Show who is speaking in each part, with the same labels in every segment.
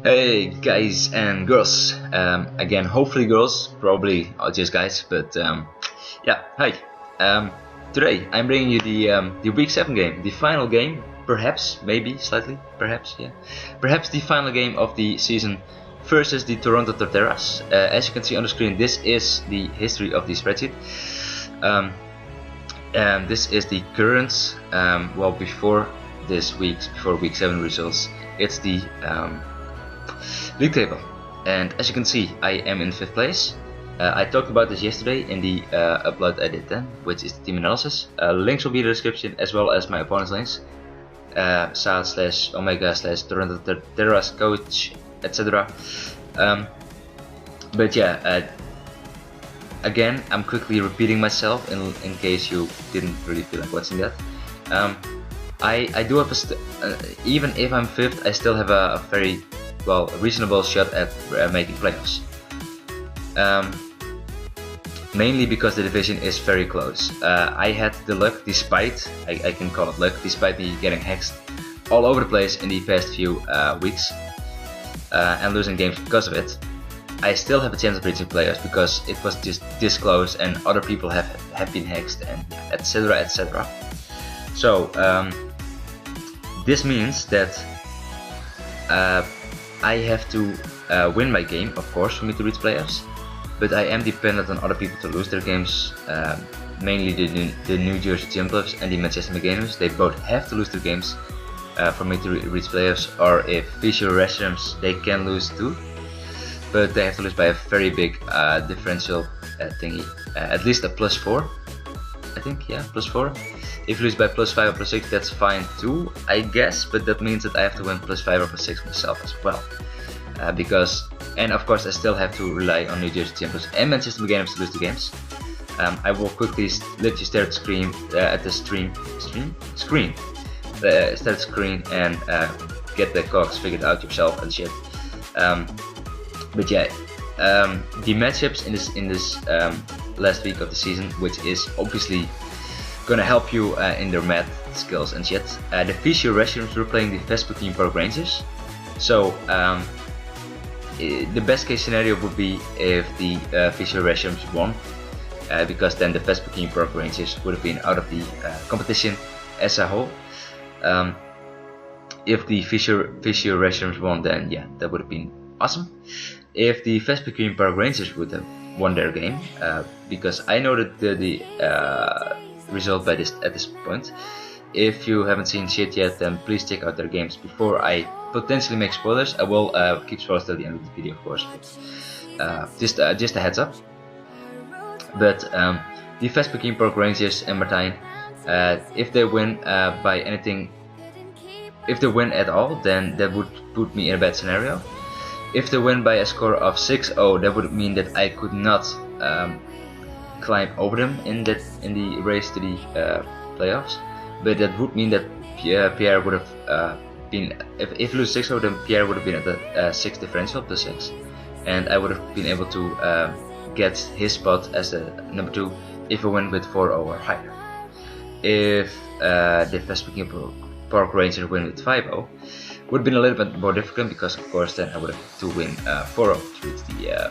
Speaker 1: Hey guys and girls, again hopefully girls, probably just guys, but yeah, hi. Today I'm bringing you the week 7 game, the final game, perhaps, maybe, slightly, perhaps, yeah. Perhaps the final game of the season versus the Toronto Torterras. As you can see on the screen, this is the history of the spreadsheet. And this is the current, before week 7 results, it's the league table, and as you can see I am in 5th place. I talked about this yesterday in the upload I did then, which is the team analysis. Links will be in the description, as well as my opponent's links, Sa/Omega/Toronto Terras coach, etc. But yeah, again I'm quickly repeating myself in case you didn't really feel like watching that. I do have even if I'm 5th, I still have a very reasonable shot at making playoffs. Mainly because the division is very close. I had the luck, despite, I can call it luck, despite me getting hexed all over the place in the past few weeks and losing games because of it. I still have a chance of reaching playoffs because it was just this close and other people have been hexed and etc. So this means that I have to win my game, of course, for me to reach playoffs, but I am dependent on other people to lose their games, mainly the New Jersey Jumpers and the Manchester McGainers. They both have to lose their games for me to reach playoffs, or if Fisher Restrooms, they can lose too, but they have to lose by a very big differential thingy, at least a +4, I think, yeah, +4. If you lose by +5 or +6, that's fine too, I guess, but that means that I have to win +5 or +6 myself as well. And of course I still have to rely on New Jersey Jumpers and Manchester McGainers to lose the games. I will quickly let you stare at the screen and get the cogs figured out yourself and shit. But yeah, the matchups in this last week of the season, which is obviously gonna help you in their math skills and shit. The Fisher Restrooms were playing the Vespuccian Park Rangers. So the best case scenario would be if the Fisher Restrooms won, because then the Vespuccian Park Rangers would have been out of the competition as a whole. If the Fisher Restrooms won, then yeah, that would have been awesome. If the Vespuccian Park Rangers would have won their game, because I know that the result at this point. If you haven't seen shit yet, then please check out their games before I potentially make spoilers. I will keep spoilers till the end of the video, of course, but just a heads up. But the Vespuccian Park Rangers and Martijn, if they win by anything, if they win at all, then that would put me in a bad scenario. If they win by a score of 6-0, that would mean that I could not climb over them in the race to the playoffs, but that would mean that Pierre would have been, if you lose 6-0, then Pierre would have been at the 6 differential, +6, and I would have been able to get his spot as the number 2 if I win with 4-0 or higher. If the Vespuccian Park Rangers win with 5-0, would have been a little bit more difficult, because of course then I would have to win 4-0 to reach the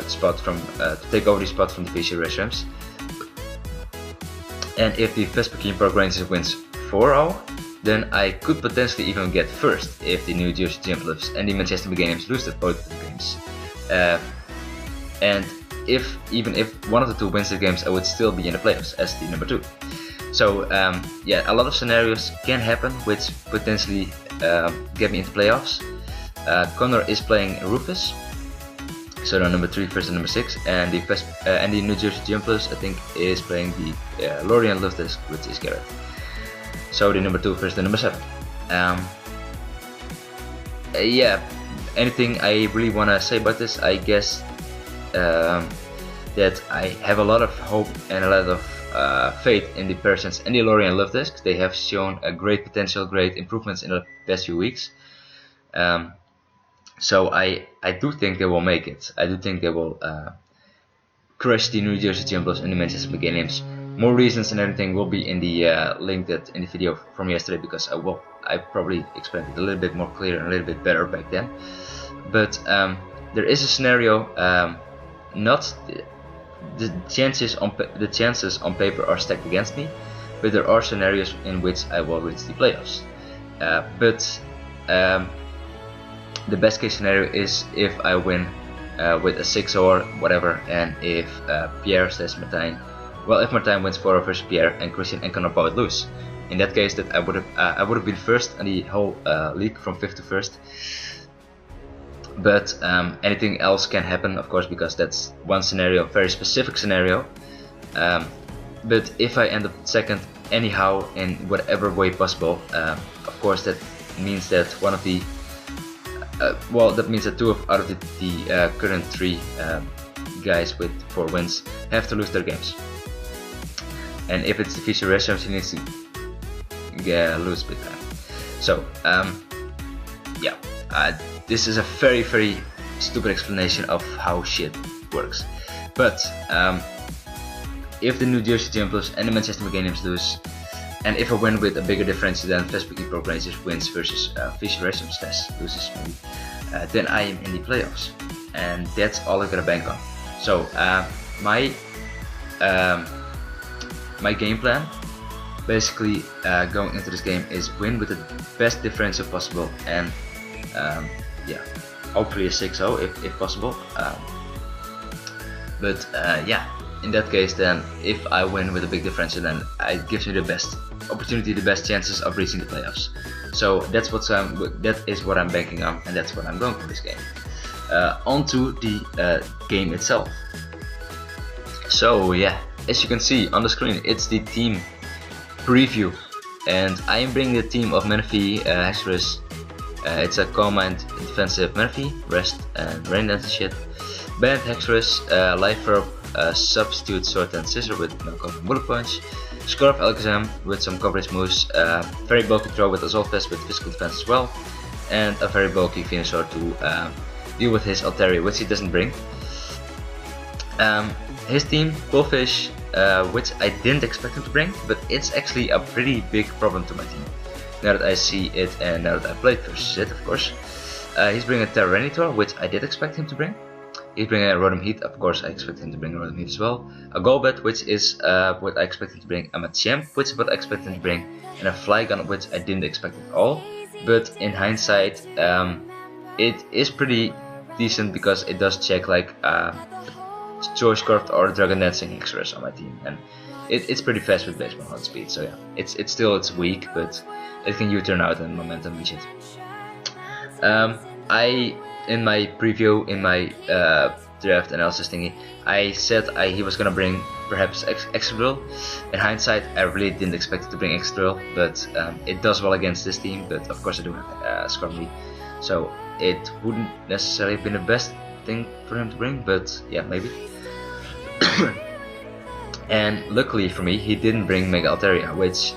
Speaker 1: spot from to take over the spot from the Fisher Restrooms. And if the Vespuccian Park Rangers wins 4-0, then I could potentially even get first if the New Jersey Jumpers and the Manchester McGainers lose both of the games. And even if one of the two wins the games, I would still be in the playoffs as the number 2. So yeah, a lot of scenarios can happen which potentially get me into playoffs. Connor is playing Rufus, so the number 3 versus number 6, and the New Jersey Jumpers, I think, is playing the Lorient Lufthansa, which is Garrett. So the number 2 versus the number 7. Yeah, anything I really want to say about this, I guess that I have a lot of hope and a lot of faith in the persons and the Lorient Lufthansa. They have shown a great potential, great improvements in the past few weeks. So I do think they will make it. I do think they will crush the New Jersey Jumpers and the Manchester McGainers More reasons and everything will be in the link that in the video from yesterday, because I probably explained it a little bit more clear and a little bit better back then. But there is a scenario, not the chances on paper are stacked against me, but there are scenarios in which I will reach the playoffs. But the best case scenario is if I win with a 6 or whatever, and if Pierre says Martijn, well, if Martijn wins 4 versus Pierre and Christian and Conor both lose. In that case, that I would have been first in the whole league from 5th to 1st. But anything else can happen, of course, because that's one scenario, very specific scenario. But if I end up second anyhow in whatever way possible, of course that means that one of the that means that 2 out of the current 3 guys with 4 wins have to lose their games. And if it's the Fischer Restaurants, he needs to lose big time. So yeah, this is a very, very stupid explanation of how shit works. But if the New Jersey Champions and the Manchester McGainims lose, and if I win with a bigger difference than Vesperkey Pro Rangers wins versus Fischer Restaurants loses maybe, then I am in the playoffs, and that's all I'm gonna bank on. So my game plan, basically going into this game, is win with the best differential possible, and yeah, hopefully a 6-0 if possible. But yeah, in that case, then if I win with a big differential, then it gives me the best opportunity, the best chances of reaching the playoffs. So that's that is what I'm banking on, and that's what I'm going for this game. On to the game itself. So yeah, as you can see on the screen, it's the team preview, and I am bringing the team of Menifee, Hexerus. It's a calm mind defensive Menifee, rest and rain dance and shit. Band Hexerus, life verb, substitute sword and scissor with no cover bullet punch. Scarf Alakazam with some coverage moves, very bulky throw with Assault Vest with physical defense as well, and a very bulky Venusaur to deal with his Altaria, which he doesn't bring. His team, Bullfish, which I didn't expect him to bring, but it's actually a pretty big problem to my team now that I see it and now that I played versus it, of course. He's bringing a Tyranitar, which I did expect him to bring. He's bringing a Rotom Heat, of course I expect him to bring a Rotom Heat as well. A Golbat, which is what I expect him to bring. A Machamp, which is what I expect him to bring. And a Flygon, which I didn't expect at all. But in hindsight, it is pretty decent because it does check like Choice Scarf or Dragon Dancing Hexerus on my team. And it's pretty fast with baseball hot speed, so yeah. It's still weak, but it can U-turn out and momentum and shit. In my preview, in my draft analysis thingy, I said he was gonna bring perhaps Excadrill. In hindsight, I really didn't expect it to bring Excadrill, but it does well against this team. But of course I do have Scrummy, so it wouldn't necessarily have been the best thing for him to bring, but yeah, maybe. And luckily for me, he didn't bring Mega Altaria, which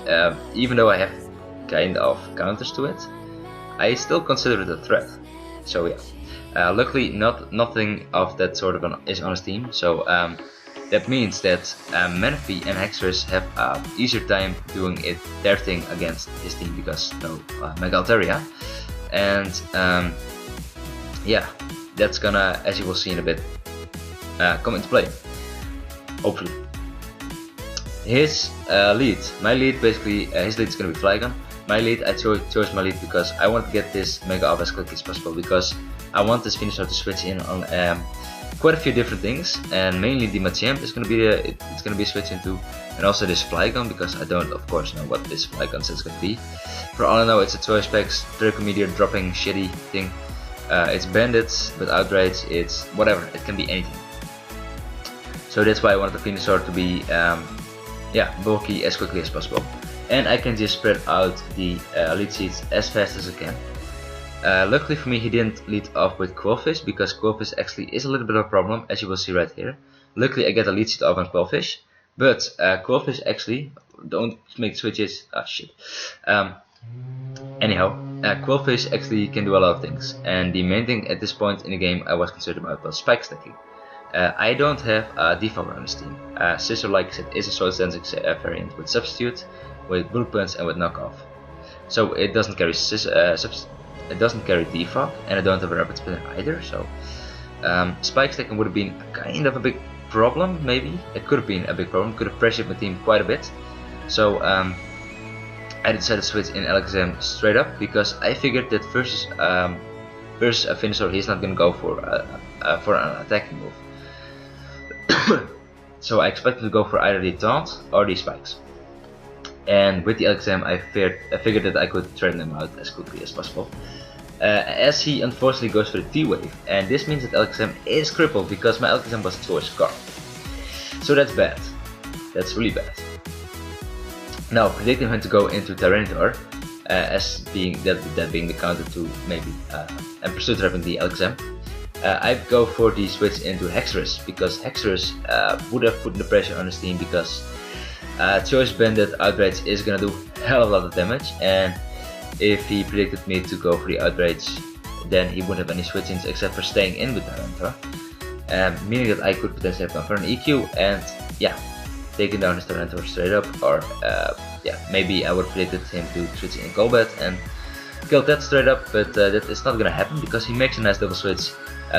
Speaker 1: even though I have kind of counters to it, I still consider it a threat. So yeah, luckily nothing of that sort of is on his team. So that means that Menifee and Hexerus have easier time doing their thing against his team because no Mega Altaria. And yeah, that's gonna, as you will see in a bit, come into play, hopefully. His lead, my lead, basically, his lead is gonna be Flygon. My lead, I chose my lead because I want to get this Mega Up as quickly as possible, because I want this Venusaur to switch in on quite a few different things, and mainly the Machamp is gonna be it's gonna be switched into, and also this Flygon, because I don't of course know what this Flygon is gonna be. For all I know, it's a Choice Specs Draco Meteor dropping shitty thing. It's Bandits, but outright it's whatever, it can be anything. So that's why I wanted the Venusaur to be yeah, bulky as quickly as possible. And I can just spread out the lead seeds as fast as I can. Luckily for me, he didn't lead off with Quillfish, because Quillfish actually is a little bit of a problem, as you will see right here. Luckily I get a lead seed off on Quillfish, but Quillfish actually, don't make switches, shit. Anyhow, Quillfish actually can do a lot of things, and the main thing at this point in the game I was concerned about was spike stacking. I don't have a defogger on this team. Scissor, like I said, is a soil sensing variant with substitute, with bullet punch, and with knockoff. So it doesn't carry it doesn't carry defog, and I don't have a rapid spinner either. So spike stacking would have been kind of a big problem. Maybe it could have been a big problem. Could have pressured my team quite a bit. So I decided to switch in Alakazam straight up because I figured that versus a finisher, he's not gonna go for an attacking move. So I expected to go for either the taunt or the spikes. And with the Alakazam, I figured that I could threaten him out as quickly as possible. As he unfortunately goes for the T-Wave, and this means that Alakazam is crippled because my Alakazam was choice card. So that's bad. That's really bad. Now, predicting him to go into Tyranitar, as being that being the counter to maybe and pursuit having the Alakazam, I go for the switch into Hexerus because Hexerus would have put the pressure on his team because Choice Bandit Outrage is gonna do hell of a lot of damage, and if he predicted me to go for the Outrage, then he wouldn't have any switch-ins except for staying in with Tyranitar, meaning that I could potentially have gone for an EQ and yeah, taking down his Tyranitar straight up, or yeah, maybe I would have predicted him to switch in Golbat and kill that straight up, but that is not gonna happen because he makes a nice double switch,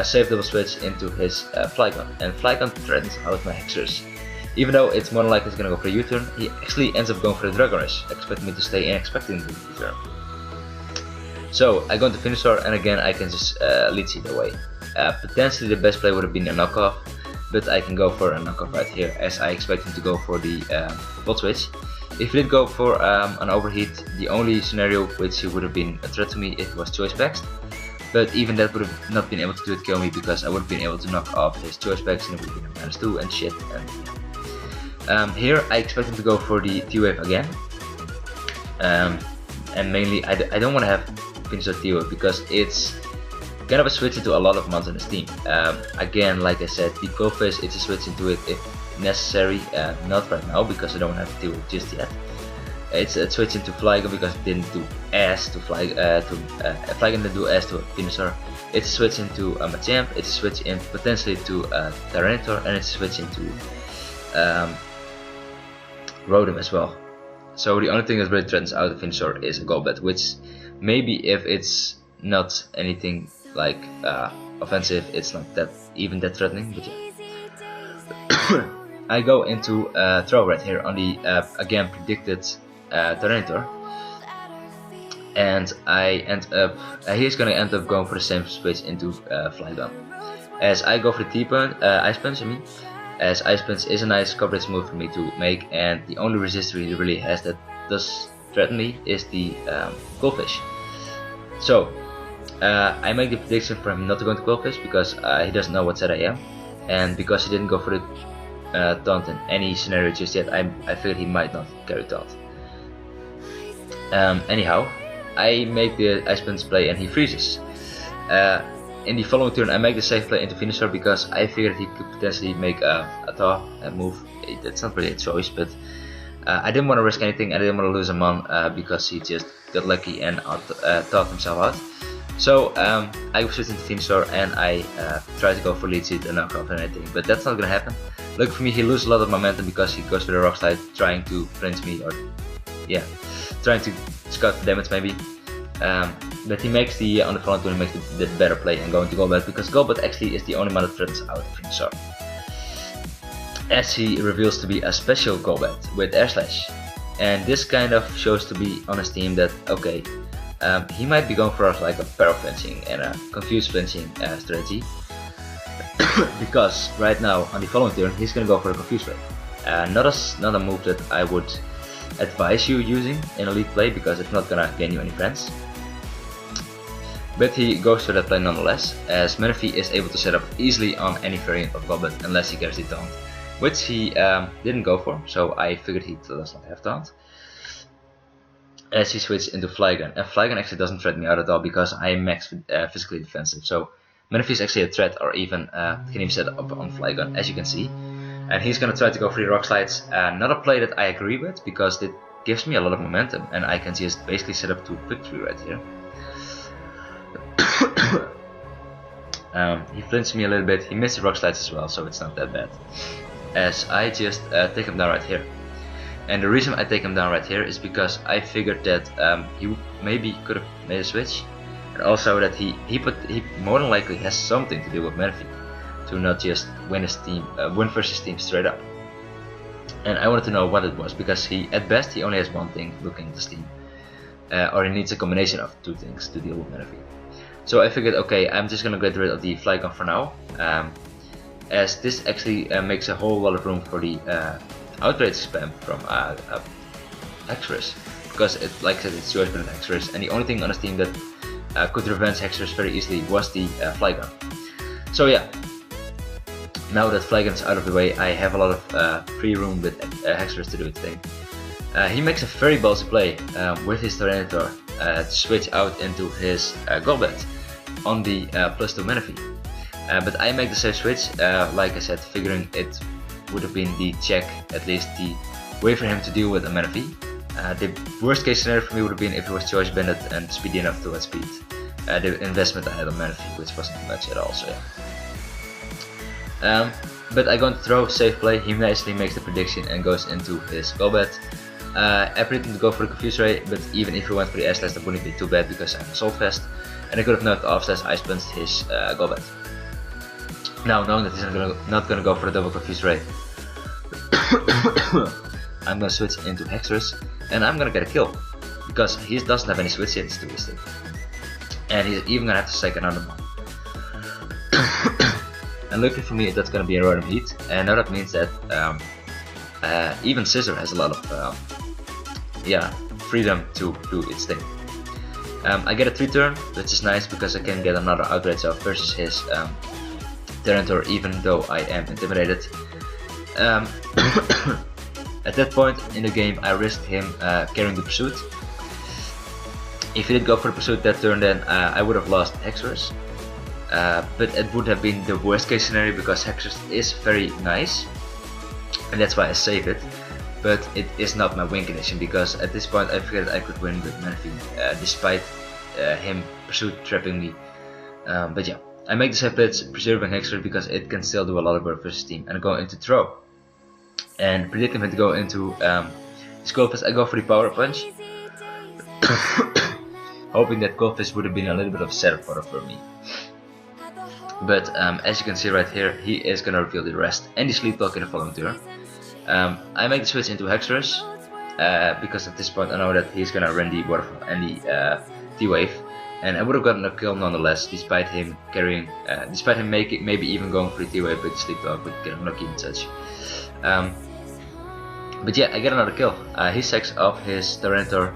Speaker 1: safe double switch into his Flygon, and Flygon threatens out my Hexerus. Even though it's more likely he's gonna go for a U-turn, he actually ends up going for the Dragon Rush, expecting me to stay in, expecting the U-turn. So I go into Venusaur, and again I can just lead seed away. Potentially the best play would have been a knockoff, but I can go for a knockoff right here, as I expect him to go for the Volt Switch. If he did go for an overheat, the only scenario which would have been a threat to me if it was Choice Backs. But even that would have not been able to kill me because I would have been able to knock off his Choice Backs and it would have been a -2 and shit. And here I expect him to go for the T-Wave again. And mainly I don't want to have Venusaur T-Wave because it's kind of a switch into a lot of mons on his team. Again, like I said, the Qwilfish, it's a switch into it if necessary, not right now because I don't have to just yet. It's a switch into Flygon because it didn't do ass to Flygon didn't do ass to Venusaur. It's a switch into Machamp, it's a switch in potentially to Tyranitar, and it's a switch into Rotom as well. So the only thing that really threatens out of Venusaur is a Golbat, which maybe if it's not anything like offensive, it's not that even that threatening, but yeah. I go into throw right here on the again predicted Tyranitar, and I end up he's gonna end up going for the same switch into Flygon. As I go for the Ice Punch, as Ice Punch is a nice coverage move for me to make, and the only resistor he really has that does threaten me is the Qwilfish. So I make the prediction for him not to go into Qwilfish because he doesn't know what set I am, and because he didn't go for the taunt in any scenario just yet, I figured he might not carry taunt. Anyhow, I make the Ice Punch play and he freezes. In the following turn I make the safe play into Venusaur because I figured he could potentially make a thaw move. That's not really a choice, but I didn't want to risk anything. I didn't want to lose a mon because he just got lucky and thawed himself out. So I switched into Venusaur and I tried to go for lead seed and knockoff and anything, but that's not gonna happen. Lucky for me, he loses a lot of momentum because he goes for the Rock Slide, trying to flinch me, or yeah, trying to scout the damage maybe. But he makes the on the front turn, he makes the better play and going to Golbat because Golbat actually is the only one that threatens out of Venusaur, as he reveals to be a special Golbat with Air Slash, and this kind of shows to be on his team that okay, he might be going for like a pair flinching and a confused flinching strategy. Because right now on the following turn he's gonna go for a confused play. Not a move that I would advise you using in a lead play because it's not gonna gain you any friends. But he goes for that play nonetheless, as Manaphy is able to set up easily on any variant of Golbat unless he carries the taunt, which he didn't go for, so I figured he does not have taunt. As he switched into Flygon, and Flygon actually doesn't threaten me out at all because I am max physically defensive, so Manaphy is actually a threat, or even can even set up on Flygon, as you can see. And he's gonna try to go for the Rock Slides, not a play that I agree with because it gives me a lot of momentum and I can just basically set up to victory right here. He flinched me a little bit, he missed the rock slides as well, so it's not that bad. As I just take him down right here. And the reason I take him down right here is because I figured that he maybe could have made a switch. And also that he more than likely has something to do with Menifee, to not just win versus team straight up. And I wanted to know what it was, because at best he only has one thing looking at the Steam, or he needs a combination of two things to deal with Menifee. So I figured, okay, I'm just gonna get rid of the Flygon for now, as this actually makes a whole lot of room for the outrage spam from Hexorus, because like I said, it's choice been Hexorus, and the only thing on the Steam that could revenge Hexorus very easily was the Flygon. So yeah. Now that Flygon's out of the way, I have a lot of free room with Hexorus to do its thing. He makes a very ballsy play with his Torterra to switch out into his Golbat on the +2 Menifee. But I make the safe switch, like I said, figuring it would have been the check, at least the way for him to deal with a Menifee. The worst case scenario for me would have been if he was Choice Banded and speedy enough to outspeed the investment I had on Menifee, which wasn't much at all, so yeah. But I go to throw, safe play, he nicely makes the prediction and goes into his Golbat. I predicted him to go for the Confuse Ray, but even if he went for the Air Slash, that wouldn't be too bad because I'm Assault Vest, and I could have knocked off Slash Ice Punched his Golbat. Now, knowing that he's not gonna go for the double Confuse Ray, I'm gonna switch into Hexorus, and I'm gonna get a kill, because he doesn't have any switch hits to his thing. And he's even gonna have to take another one. And luckily for me, that's gonna be a Rotom Heat, and now that means that even Scissor has a lot of freedom to do its thing. I get a 3-turn, which is nice because I can get another outrage off versus his Tyranitar, even though I am intimidated. At that point in the game, I risked him carrying the pursuit. If he did go for the pursuit that turn, then I would have lost Hexorus. But it would have been the worst case scenario because Hexorus is very nice, and that's why I save it. But it is not my win condition, because at this point I figured I could win with Menifee, despite him pursuit trapping me. But yeah, I make the safe blitz, preserving Hexorus because it can still do a lot of work versus team, and go into throw. And predicting him to go into Skullfist, I go for the Power Punch, hoping that Goldfish would have been a little bit of a setup for me. But as you can see right here, he is gonna reveal the rest and the Sleep Talk in the following turn. I make the switch into Hexorus because at this point I know that he's gonna run the Waterfall and the T-Wave, and I would have gotten a kill nonetheless, despite him carrying, despite him maybe even going for the T-Wave with the Sleep Talk, but getting lucky and such. But yeah, I get another kill. He sacks off his Tyranitar,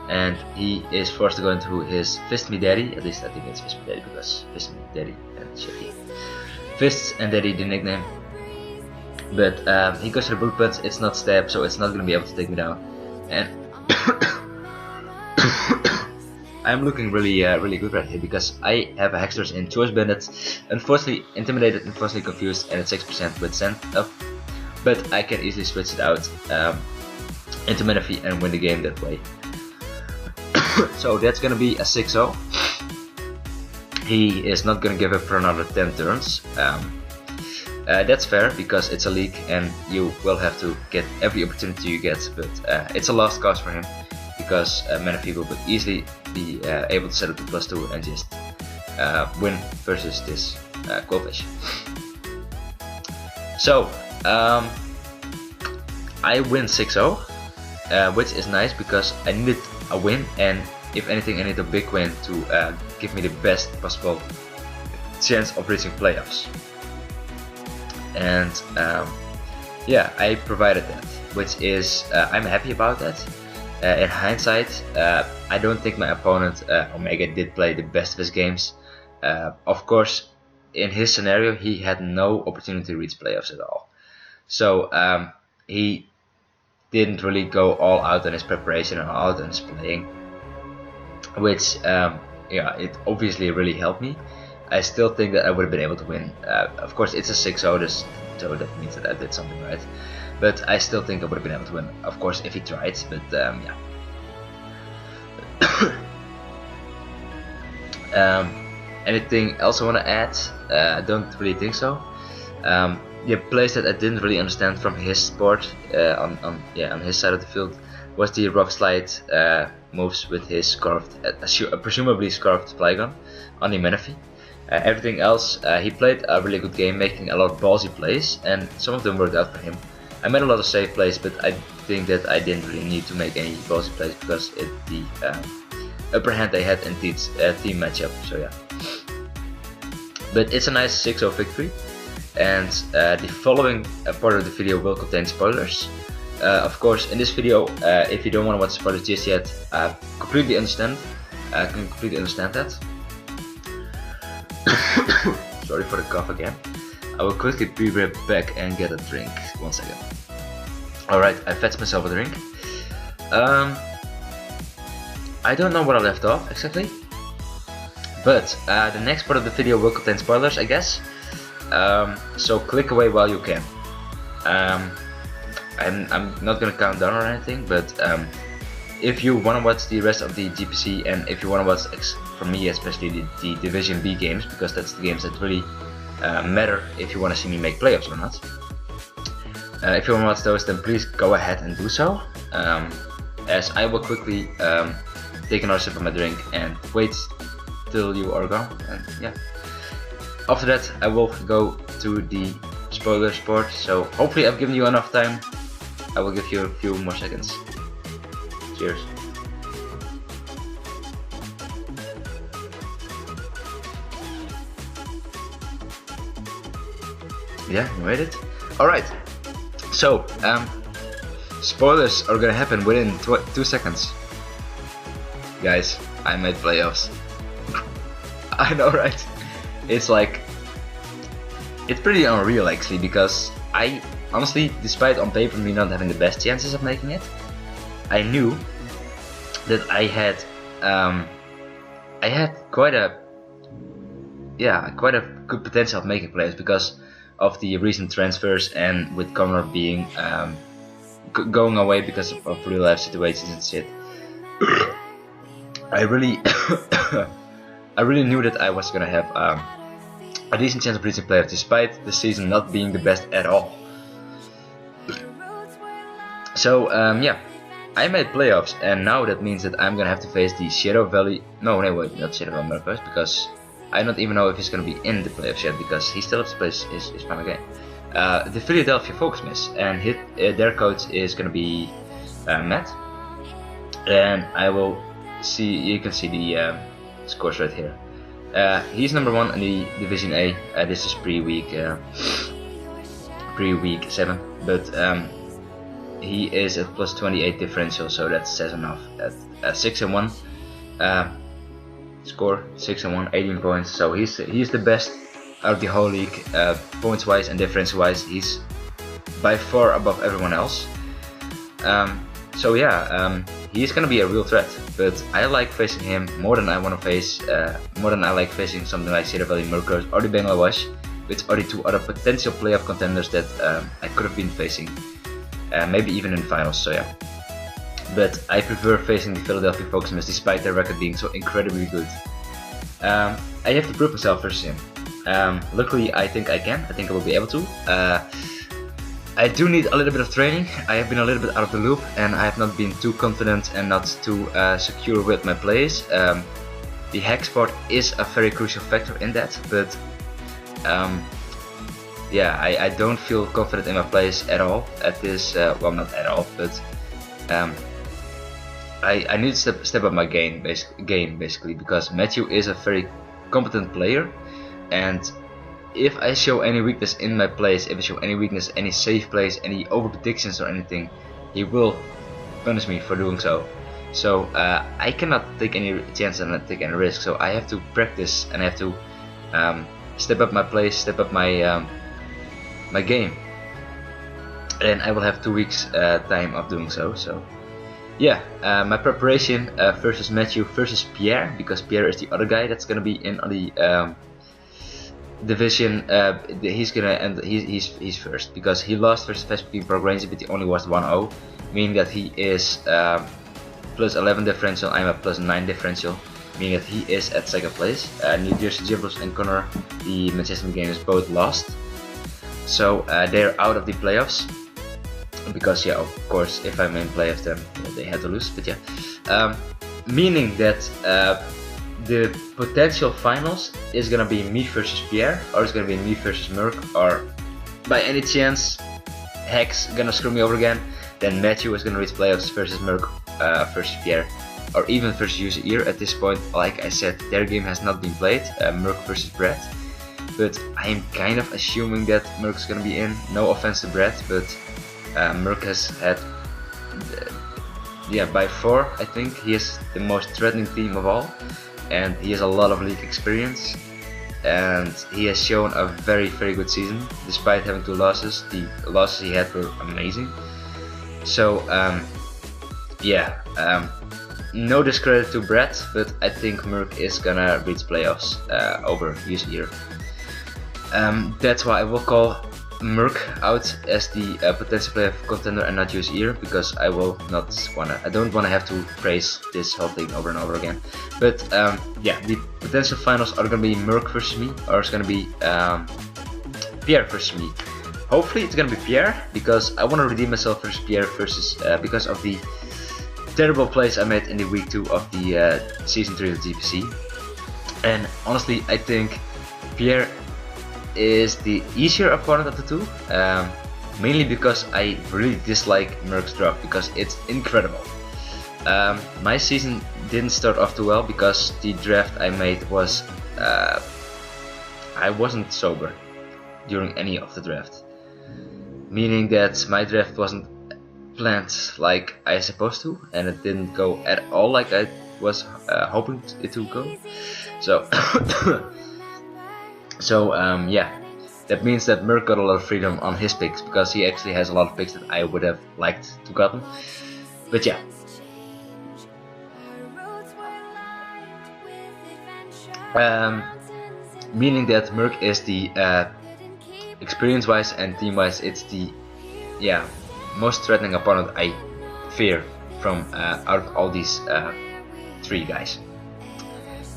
Speaker 1: and he is forced to go into his Fist Me Daddy. At least I think it's Fist Me Daddy, because Fist Me Daddy and shit. Fists and Daddy, the nickname. But he goes for the Bullet Punch, it's not stab, so it's not gonna be able to take me down. And I'm looking really good right here, because I have a Hexorus in Choice Bandit, unfortunately intimidated, unfortunately confused, and at 6% with Send up. But I can easily switch it out into Menifee and win the game that way. So that's gonna be a 6-0. He is not gonna give up for another 10 turns. That's fair, because it's a league and you will have to get every opportunity you get, but it's a lost cause for him, because Menifee will easily be able to set up the +2 and just win versus this Goldfish. So I win 6-0, which is nice because I needed a win, and if anything I need a big win to give me the best possible chance of reaching playoffs. And yeah, I provided that, which is I'm happy about that. In hindsight, I don't think my opponent Omega did play the best of his games. Of course, in his scenario he had no opportunity to reach playoffs at all, so he didn't really go all out on his preparation and all out on his playing, which yeah, it obviously really helped me. I still think that I would have been able to win. Of course it's a 6-0, so that means that I did something right, but I still think I would have been able to win, of course, if he tried. But yeah. Anything else I want to add? I don't really think so. The plays that I didn't really understand from his sport on his side of the field was the rock slide moves with his presumably scarfed flygon on the Menifee. Everything else, he played a really good game, making a lot of ballsy plays, and some of them worked out for him. I made a lot of safe plays, but I think that I didn't really need to make any ballsy plays because the upper hand I had in the team matchup. So yeah, but it's a nice 6-0 victory, and the following part of the video will contain spoilers. Of course, in this video, if you don't want to watch spoilers just yet, I can completely understand that. Sorry for the cough again. I will quickly be right back and get a drink. 1 second. Alright, I fetched myself a drink. I don't know what I left off exactly, but the next part of the video will contain spoilers, I guess. So click away while you can. I'm not gonna count down or anything, but if you want to watch the rest of the GPC, and if you want to watch, for me especially, the Division B games, because that's the games that really matter if you want to see me make playoffs or not. If you want to watch those, then please go ahead and do so, as I will quickly take another sip of my drink and wait till you are gone, and yeah. After that I will go to the spoilers part, so hopefully I've given you enough time. I will give you a few more seconds. Cheers. Yeah, you made it? Alright, so spoilers are gonna happen within 2 seconds. Guys, I made playoffs. I know, right? It's like, it's pretty unreal actually, because I honestly, despite on paper me not having the best chances of making it, I knew that I had quite a good potential of making playoffs because of the recent transfers, and with Connor being going away because of real life situations and shit. I really I really knew that I was gonna have a decent chance of reaching playoffs, despite the season not being the best at all. So yeah, I made playoffs, and now that means that I'm gonna have to face the Shadow Valley. No, wait, not Shadow Valley Murphys, because I don't even know if he's gonna be in the playoffs yet, because he still has to play his final game. The Philadelphia Folksmiths, and their coach is gonna be Matt, and I will see. You can see the scores right here. He's number 1 in the Division A. This is pre-week 7, but he is at plus 28 differential, so that says enough. At 6-1 score, 6-1, 18 points. So he's the best out of the whole league, points wise and differential wise. He's by far above everyone else. So yeah, he's gonna be a real threat. But I like facing him more than I want to face, more than I like facing something like Shadow Valley Murkers or the Bangladesh, which are the 2 other potential playoff contenders that I could have been facing. Maybe even in finals, so yeah. But I prefer facing the Philadelphia Folksmiths, despite their record being so incredibly good. I have to prove myself versus him. Luckily, I think I can. I think I will be able to. I do need a little bit of training. I have been a little bit out of the loop, and I have not been too confident and not too secure with my plays. The hex part is a very crucial factor in that, but yeah, I don't feel confident in my plays at all at this, well, not at all, but I need to step up my game basically, because Matthew is a very competent player, and if I show any weakness in my plays, if I show any weakness, any safe plays, any over predictions or anything, he will punish me for doing so. So I cannot take any chances and not take any risks, so I have to practice, and I have to step up my plays, step up my my game, and I will have 2 weeks time of doing so. So yeah, my preparation versus Matthew versus Pierre, because Pierre is the other guy that's gonna be in the division. He's gonna end. He's first, because he lost versus Vespertine Pro Ranger, but he only was 1-0, meaning that he is plus 11 differential. I'm a plus 9 differential. meaning that he is at second place. New Jersey Gibbles and Connor, the Manchester Games, both lost, so they're out of the playoffs. Because yeah, of course, if I'm in playoffs, then they had to lose. But yeah, meaning that the potential finals is gonna be me versus Pierre, or it's gonna be me versus Merc, or by any chance Hex gonna screw me over again. Then Matthew is gonna reach playoffs versus Merc versus Pierre, or even versus User at this point. Like I said, their game has not been played, Merc versus Brett. But I am kind of assuming that Merc's gonna be in. No offense to Brett, but Merc has had, by far, I think he is the most threatening team of all, and he has a lot of league experience, and he has shown a very good season despite having 2 losses. The losses he had were amazing. So no discredit to Brett, but I think Merc is gonna reach playoffs over User. That's why I will call Merc out as the potential playoff contender and not User, because I don't wanna have to praise this whole thing over and over again. But the potential finals are gonna be Merc versus me, or it's gonna be Pierre versus me. Hopefully it's gonna be Pierre, because I wanna redeem myself versus Pierre because of the terrible plays I made in the week 2 of the season 3 of GPC. And honestly, I think Pierre is the easier opponent of the 2, mainly because I really dislike Merc's drop, because it's incredible. My season didn't start off too well because the draft I made was I wasn't sober during any of the draft, meaning that my draft wasn't planned like I supposed to, and it didn't go at all like I was hoping it to go. So that means that Merc got a lot of freedom on his picks, because he actually has a lot of picks that I would have liked to gotten. But yeah, meaning that Merc is the experience-wise and team-wise, it's the most threatening opponent I fear from out of all these 3 guys.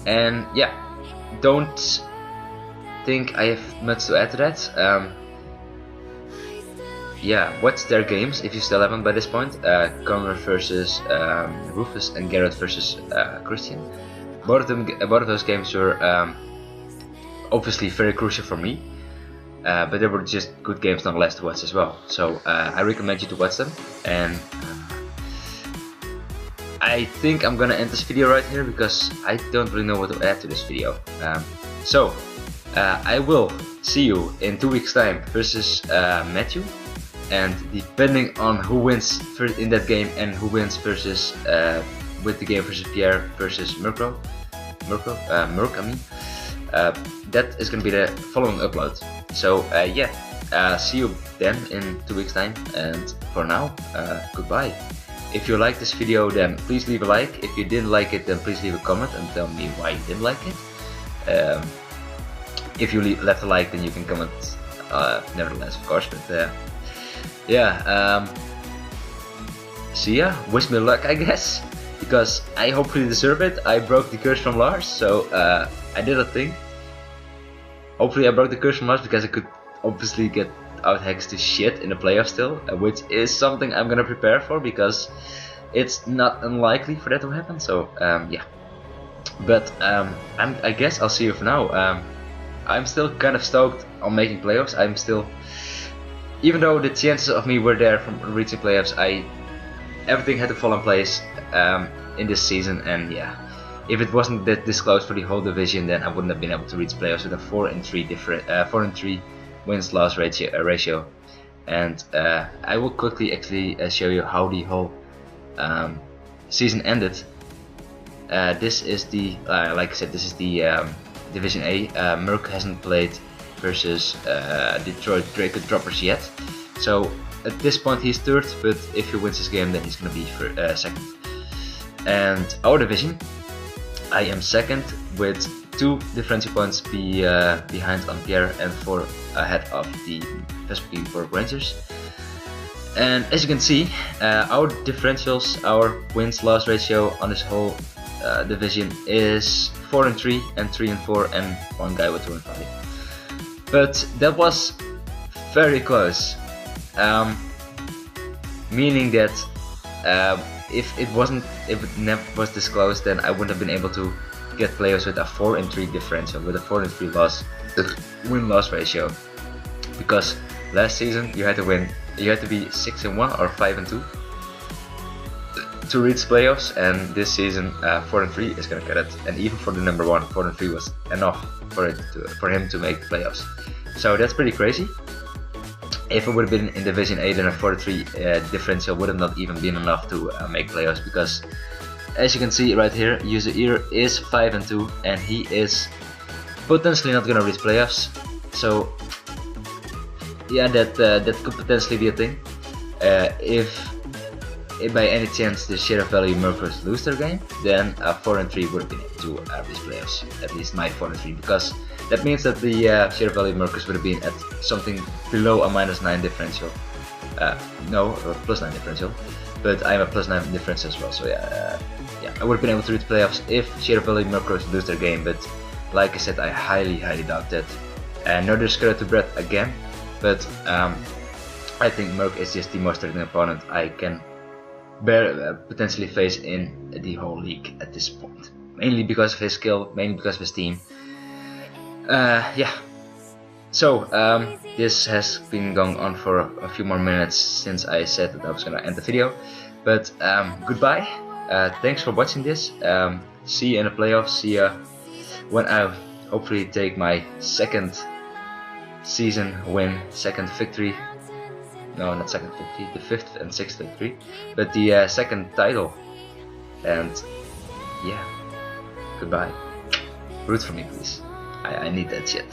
Speaker 1: And yeah, don't think I have much to add to that. Watch their games if you still haven't by this point. Connor versus Rufus and Garrett versus Christian. Both of those games were obviously very crucial for me, but they were just good games nonetheless to watch as well. So I recommend you to watch them. And I think I'm gonna end this video right here, because I don't really know what to add to this video. I will see you in 2 weeks time versus Matthew, and depending on who wins in that game and who wins versus with the game versus Pierre versus Merc, that is gonna be the following upload. So see you then in 2 weeks time, and for now, goodbye. If you liked this video, then please leave a like. If you didn't like it, then please leave a comment and tell me why you didn't like it. If you left a like, then you can comment nevertheless, of course. But see ya. Wish me luck, I guess, because I hopefully deserve it. I broke the curse from Lars, so I did a thing. Hopefully I broke the curse from Lars, because I could obviously get out Hex to shit in the playoffs still, which is something I'm gonna prepare for, because it's not unlikely for that to happen. So but I guess I'll see you for now. I'm still kind of stoked on making playoffs. I'm still, even though the chances of me were there from reaching playoffs, everything had to fall in place in this season. And if it wasn't that this close for the whole division, then I wouldn't have been able to reach playoffs with a 4-3 wins-loss ratio. And I will quickly actually show you how the whole season ended. This is the, like I said, this is the Division A. Merc hasn't played versus Detroit Draco Droppers yet, so at this point he's 3rd, but if he wins this game, then he's gonna be 2nd. And our division, I am 2nd with 2 differential points behind on Pierre, and 4 ahead of the Vespertine Rangers. And as you can see, our differentials, our wins-loss ratio on this whole division is 4-3 and 3-4, and one guy with 2-5. But that was very close, meaning that if it never was this close, then I wouldn't have been able to get playoffs with a 4-3 differential, with a 4-3 win-loss ratio. Because last season you had to be 6-1 or 5-2 to reach playoffs, and this season 4-3 is gonna get it. And even for the number one, 4-3 was enough for him to make playoffs. So that's pretty crazy. If it would have been in Division 8, then a 4-3 differential would have not even been enough to make playoffs, because as you can see right here, User Ear is 5-2 and he is potentially not gonna reach playoffs. So yeah, that could potentially be a thing. If by any chance the Sheriff Valley Mercers lose their game, then 4-3 would have been able to reach playoffs. At least my 4-3, because that means that the Sheriff Valley Mercers would have been at something below a -9 differential. No, +9 differential. But I'm a +9 difference as well. So yeah, I would have been able to reach playoffs if Sheriff Valley Mercers lose their game. But like I said, I highly doubt that. And no discredit to Brett again, but I think Merc is just the most threatening opponent I can potentially face in the whole league at this point. Mainly because of his skill, mainly because of his team. Yeah. So this has been going on for a few more minutes since I said that I was gonna end the video. But goodbye. Thanks for watching this. See you in the playoffs. See you when I hopefully take my second season win, second victory. No, not second victory, the 5th and 6th victory, but the second title. And yeah, goodbye. Root for me, please. I need that shit.